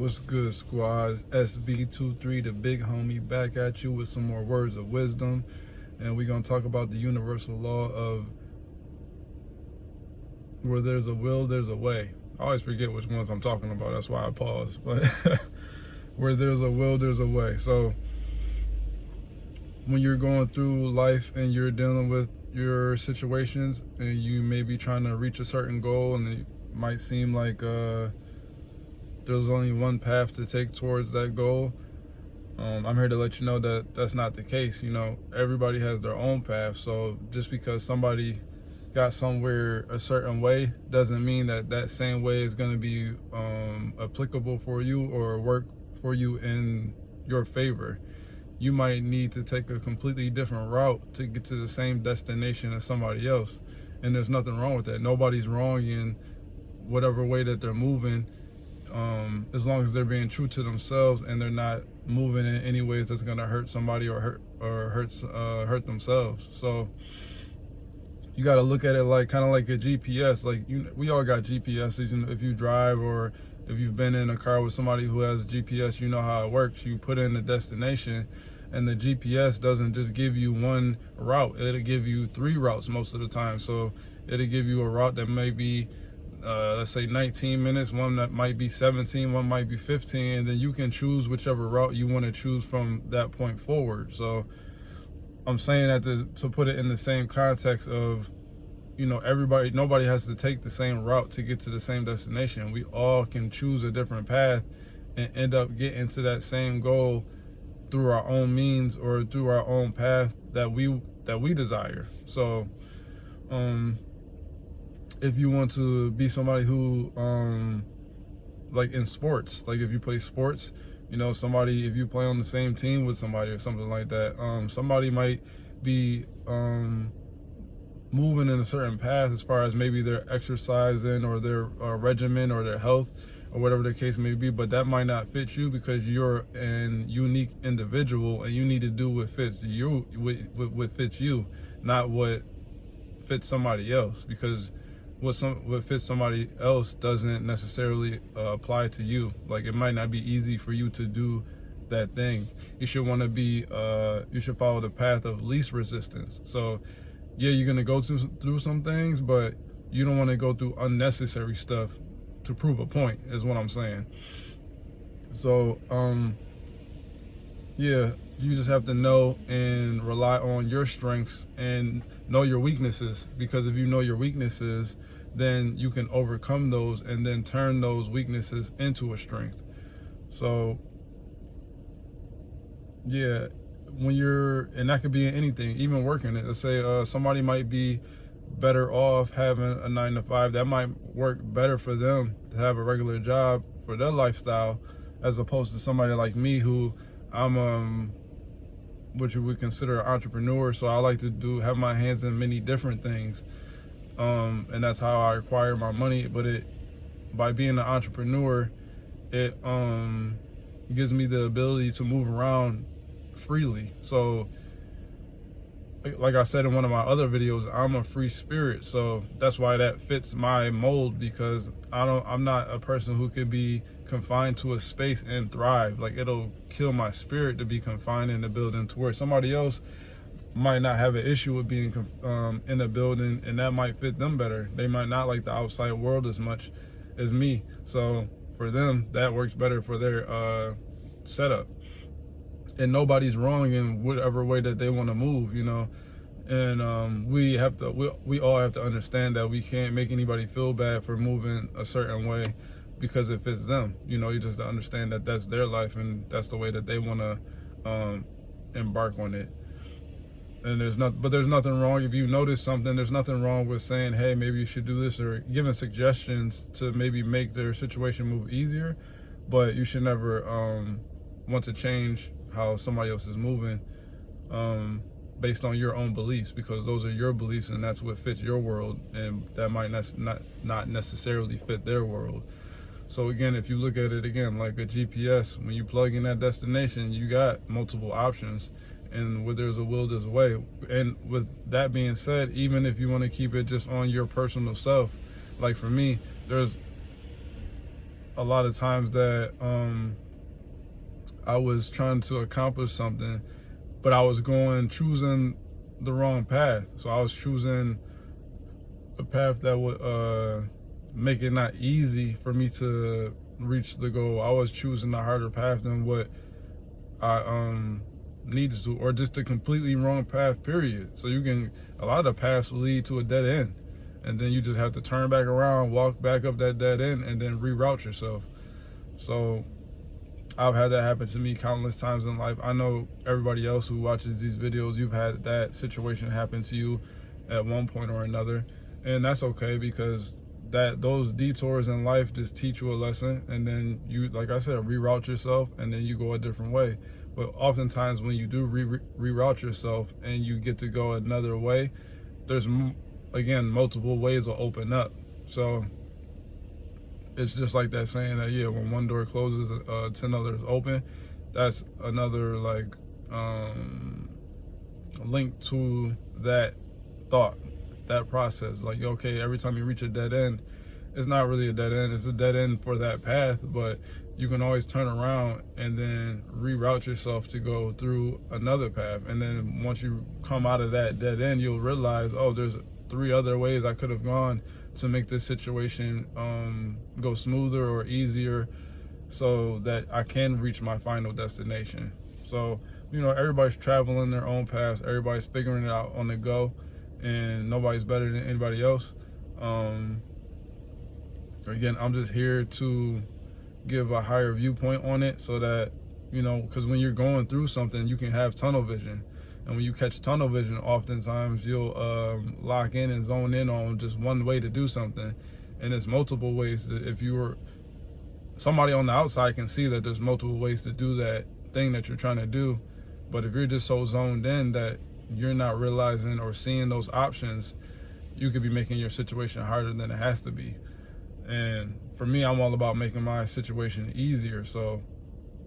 What's good, squad? It's SB23, the big homie, back at you with some more words of wisdom. And we're going to talk about the universal law of where there's a will, there's a way. I always forget which ones I'm talking about. That's why I pause. But where there's a will, there's a way. So when you're going through life and you're dealing with your situations and you may be trying to reach a certain goal, and it might seem like there's only one path to take towards that goal, I'm here to let you know that that's not the case. You know, everybody has their own path. So just because somebody got somewhere a certain way doesn't mean that that same way is going to be applicable for you or work for you in your favor. You might need to take a completely different route to get to the same destination as somebody else. And there's nothing wrong with that. Nobody's wrong in whatever way that they're moving, as long as they're being true to themselves and they're not moving in any ways that's gonna hurt somebody or hurt themselves. So you got to look at it like kind of like a GPS. Like we all got GPSs. If you drive or if you've been in a car with somebody who has GPS, you know how it works. You put in the destination, and the GPS doesn't just give you one route. It'll give you 3 routes most of the time. So it'll give you a route that may be let's say 19 minutes, one that might be 17, one might be 15, and then you can choose whichever route you want to choose from that point forward. So I'm saying that to put it in the same context of, you know, nobody has to take the same route to get to the same destination. We all can choose a different path and end up getting to that same goal through our own means or through our own path that we desire. So if you want to be somebody who like in sports, like if you play sports, you know, somebody, if you play on the same team with somebody or something like that, somebody might be moving in a certain path as far as maybe their exercising or their regimen or their health or whatever the case may be, but that might not fit you because you're an unique individual and you need to do what fits you, what fits you, not what fits somebody else, because what fits somebody else doesn't necessarily apply to you. Like it might not be easy for you to do that thing. You should want to be you should follow the path of least resistance. So yeah, you're gonna go through some things, but you don't want to go through unnecessary stuff to prove a point, is what I'm saying. So yeah, you just have to know and rely on your strengths and know your weaknesses, because if you know your weaknesses, then you can overcome those and then turn those weaknesses into a strength. So yeah, and that could be in anything, even working it. Let's say somebody might be better off having a 9-to-5. That might work better for them to have a regular job for their lifestyle, as opposed to somebody like me who I'm what you would consider an entrepreneur. So I like to have my hands in many different things, and that's how I acquire my money. But by being an entrepreneur, it gives me the ability to move around freely. So like I said in one of my other videos, I'm a free spirit. So that's why that fits my mold, because I'm not a person who could be confined to a space and thrive. Like it'll kill my spirit to be confined in a building, to where somebody else might not have an issue with being in a building, and that might fit them better. They might not like the outside world as much as me. So for them, that works better for their setup. And nobody's wrong in whatever way that they want to move, you know. And we all have to understand that we can't make anybody feel bad for moving a certain way because it fits them. You know, you just understand that that's their life and that's the way that they want to embark on it. And there's nothing wrong if you notice something. There's nothing wrong with saying, hey, maybe you should do this, or giving suggestions to maybe make their situation move easier. But you should never want to change how somebody else is moving based on your own beliefs, because those are your beliefs and that's what fits your world, and that might not necessarily fit their world. So again, if you look at it again like a GPS, when you plug in that destination, you got multiple options, and where there's a will, there's a way. And with that being said, even if you want to keep it just on your personal self, like for me, there's a lot of times that I was trying to accomplish something, but I was choosing the wrong path. So I was choosing a path that would make it not easy for me to reach the goal. I was choosing the harder path than what I needed to, or just the completely wrong path, period. So a lot of paths lead to a dead end, and then you just have to turn back around, walk back up that dead end, and then reroute yourself. So I've had that happen to me countless times in life. I know everybody else who watches these videos, you've had that situation happen to you at one point or another, and that's okay, because those detours in life just teach you a lesson, and then you, like I said, reroute yourself, and then you go a different way. But oftentimes when you do reroute yourself and you get to go another way, there's again multiple ways will open up. So it's just like that saying that, yeah, when one door closes, 10 others open. That's another like link to that thought, that process. Like, okay, every time you reach a dead end, it's not really a dead end, it's a dead end for that path, but you can always turn around and then reroute yourself to go through another path. And then once you come out of that dead end, you'll realize, oh, there's 3 other ways I could have gone to make this situation go smoother or easier, so that I can reach my final destination. So, you know, everybody's traveling their own paths, everybody's figuring it out on the go, and nobody's better than anybody else. Again, I'm just here to give a higher viewpoint on it, so that, you know, because when you're going through something, you can have tunnel vision. And when you catch tunnel vision, oftentimes you'll lock in and zone in on just one way to do something. And there's multiple ways. If you were somebody on the outside can see that there's multiple ways to do that thing that you're trying to do. But if you're just so zoned in that you're not realizing or seeing those options, you could be making your situation harder than it has to be. And for me, I'm all about making my situation easier. So,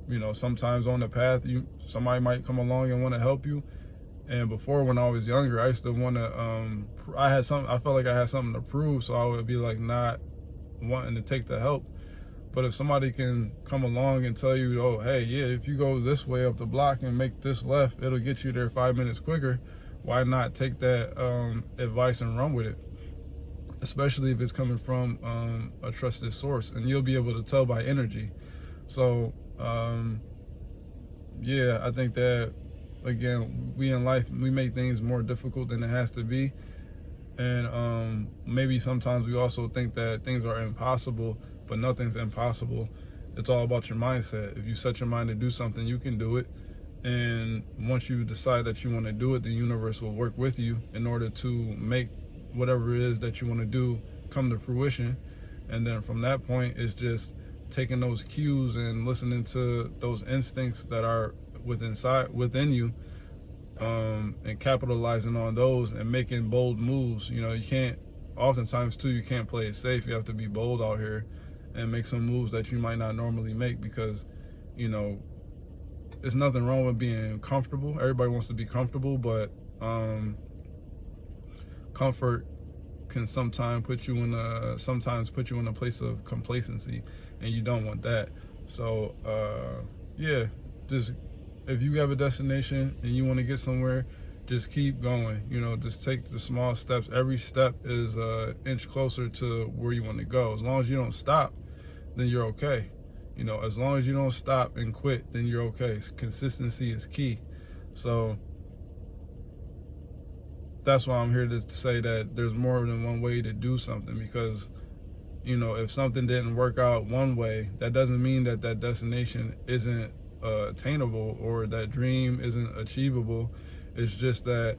you know, sometimes on the path, somebody might come along and want to help you. And before, when I was younger, I used to want to, I felt like I had something to prove, so I would be like not wanting to take the help. But if somebody can come along and tell you, oh, hey, yeah, if you go this way up the block and make this left, it'll get you there 5 minutes quicker, why not take that advice and run with it? Especially if it's coming from a trusted source, and you'll be able to tell by energy. So, yeah, I think that, again, we in life, we make things more difficult than it has to be. And maybe sometimes we also think that things are impossible, but nothing's impossible. It's all about your mindset. If you set your mind to do something, you can do it. And once you decide that you want to do it, the universe will work with you in order to make whatever it is that you want to do come to fruition. And then from that point, it's just taking those cues and listening to those instincts that are within you, and capitalizing on those and making bold moves. You know, you can't, oftentimes too, you can't play it safe. You have to be bold out here and make some moves that you might not normally make, because, you know, there's nothing wrong with being comfortable. Everybody wants to be comfortable, but comfort can sometimes put you in a place of complacency, and you don't want that. So yeah, just, if you have a destination and you want to get somewhere, just keep going. You know, just take the small steps. Every step is an inch closer to where you want to go. As long as you don't stop, then you're okay. You know, as long as you don't stop and quit, then you're okay. Consistency is key. So that's why I'm here to say that there's more than one way to do something, because, you know, if something didn't work out one way, that doesn't mean that that destination isn't attainable or that dream isn't achievable. It's just that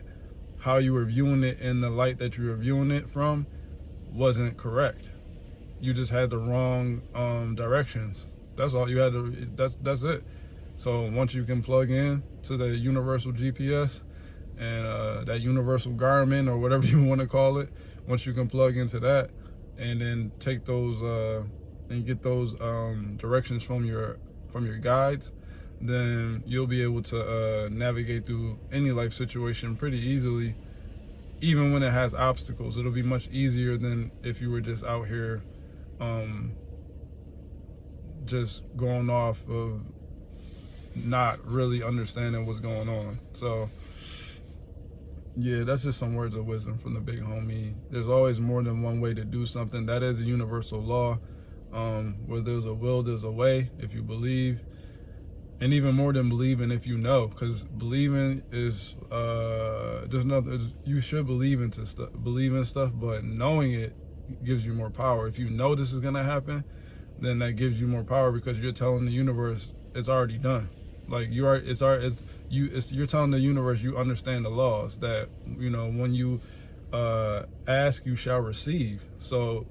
how you were viewing it in the light that you were viewing it from wasn't correct. You just had the wrong directions. That's all you had to, that's it. So once you can plug in to the universal GPS and that universal Garmin or whatever you want to call it, once you can plug into that and then take those and get those directions from your guides, then you'll be able to navigate through any life situation pretty easily. Even when it has obstacles, it'll be much easier than if you were just out here just going off of not really understanding what's going on. So yeah, that's just some words of wisdom from the big homie. There's always more than one way to do something. That is a universal law. Where there's a will, there's a way, if you believe. And even more than believing, if you know, because believing is there's nothing. You should believe in stuff, but knowing it gives you more power. If you know this is gonna happen, then that gives you more power, because you're telling the universe it's already done. Like you're telling the universe you understand the laws, that when you ask, you shall receive. So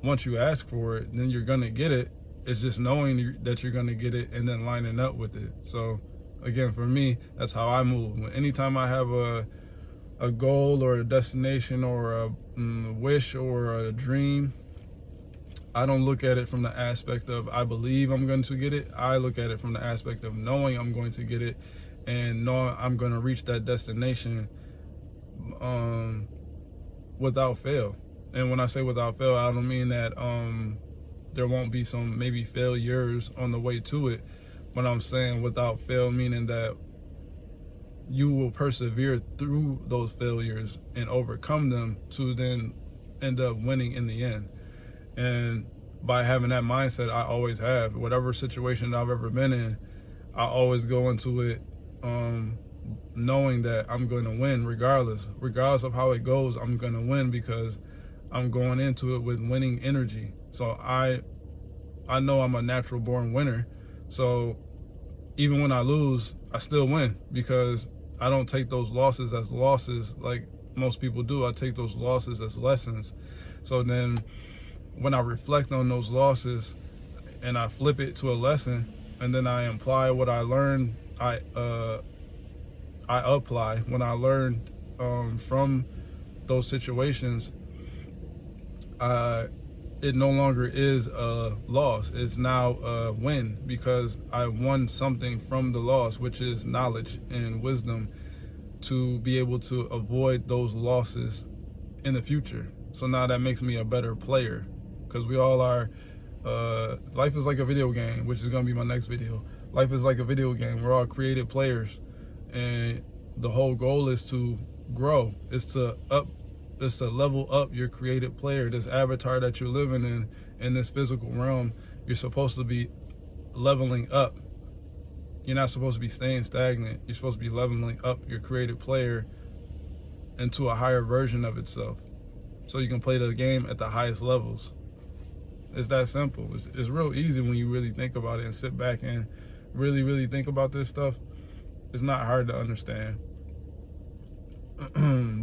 once you ask for it, then you're gonna get it. It's just knowing that you're gonna get it and then lining up with it. So again, for me, that's how I move. Anytime I have a goal or a destination or a wish or a dream, I don't look at it from the aspect of I believe I'm going to get it. I look at it from the aspect of knowing I'm going to get it and knowing I'm going to reach that destination without fail. And when I say without fail, I don't mean that there won't be some maybe failures on the way to it. But I'm saying without fail, meaning that you will persevere through those failures and overcome them to then end up winning in the end. And by having that mindset, I always have. Whatever situation I've ever been in, I always go into it knowing that I'm going to win regardless of how it goes. I'm going to win because I'm going into it with winning energy. So I know I'm a natural born winner. So even when I lose, I still win, because I don't take those losses as losses like most people do. I take those losses as lessons. So then when I reflect on those losses and I flip it to a lesson, and then I apply what I learned, I apply when I learned from those situations, it no longer is a loss. It's now a win, because I won something from the loss, which is knowledge and wisdom to be able to avoid those losses in the future. So now that makes me a better player, because we all are. Life is like a video game, which is going to be my next video. Life is like a video game. We're all creative players, and the whole goal is to grow. It's to level up your creative player, this avatar that you're living in this physical realm. You're supposed to be leveling up. You're not supposed to be staying stagnant. You're supposed to be leveling up your creative player into a higher version of itself, so you can play the game at the highest levels. It's that simple. It's real easy when you really think about it and sit back and really think about this stuff. It's not hard to understand.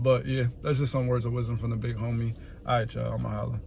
But yeah, that's just some words of wisdom from the big homie. All right, y'all, I'ma holla.